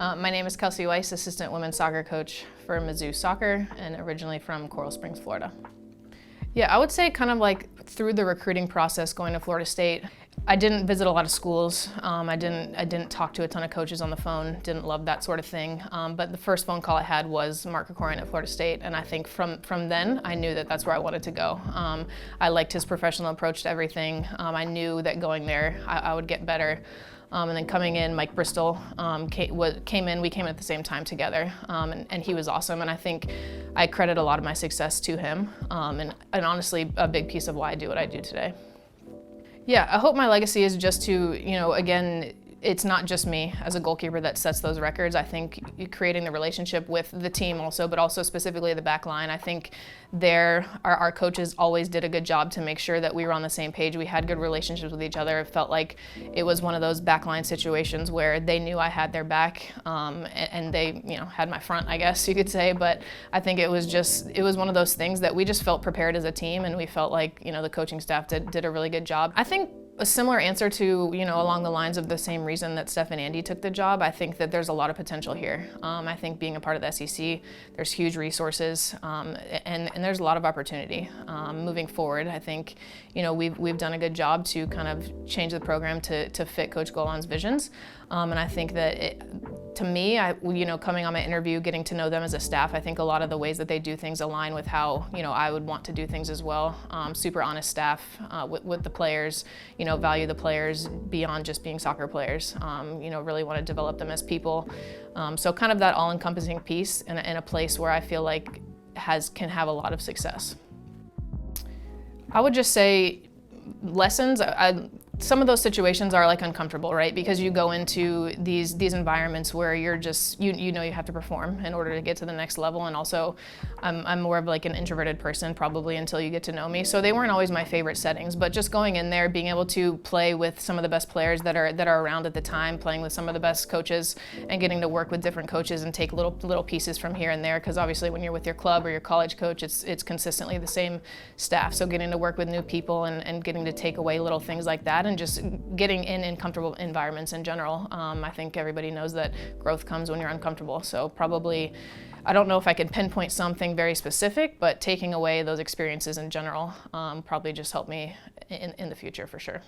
My name is Kelsey Wys, assistant women's soccer coach for Mizzou Soccer, and originally from Coral Springs, Florida. Yeah, I would say kind of like through the recruiting process going to Florida State, I didn't visit a lot of schools. I didn't talk to a ton of coaches on the phone. Didn't love that sort of thing. But the first phone call I had was Mark Krikorian at Florida State, and I think from then I knew that that's where I wanted to go. I liked his professional approach to everything. I knew that going there I would get better. And then coming in, Mike Bristol came in. We came in at the same time together, and he was awesome. And I think I credit a lot of my success to him, and honestly, a big piece of why I do what I do today. Yeah, I hope my legacy is just to, again, it's not just me as a goalkeeper that sets those records. I think creating the relationship with the team also, but also specifically the back line. I think our coaches always did a good job to make sure that we were on the same page. We had good relationships with each other. It felt like it was one of those backline situations where they knew I had their back, and they, had my front, I guess you could say. But I think it was one of those things that we just felt prepared as a team, and we felt like, the coaching staff did a really good job. I think a similar answer to, along the lines of the same reason that Steph and Andy took the job. I think that there's a lot of potential here. I think being a part of the SEC, there's huge resources, and there's a lot of opportunity moving forward. I think, we've done a good job to kind of change the program to fit Coach Golan's visions. And I think that to me, coming on my interview, getting to know them as a staff, I think a lot of the ways that they do things align with how, I would want to do things as well. Super honest staff with the players, value the players beyond just being soccer players, really want to develop them as people. So kind of that all-encompassing piece in a place where I feel like can have a lot of success. I would just say lessons. Some of those situations are like uncomfortable, right? Because you go into these environments where you're just, you have to perform in order to get to the next level. And also, I'm more of like an introverted person probably until you get to know me. So they weren't always my favorite settings, but just going in there, being able to play with some of the best players that are around at the time, playing with some of the best coaches, and getting to work with different coaches and take little pieces from here and there. Because obviously, when you're with your club or your college coach, it's consistently the same staff. So getting to work with new people and getting to take away little things like that, and just getting in comfortable environments in general. I think everybody knows that growth comes when you're uncomfortable. So probably, I don't know if I could pinpoint something very specific, but taking away those experiences in general probably just helped me in the future for sure.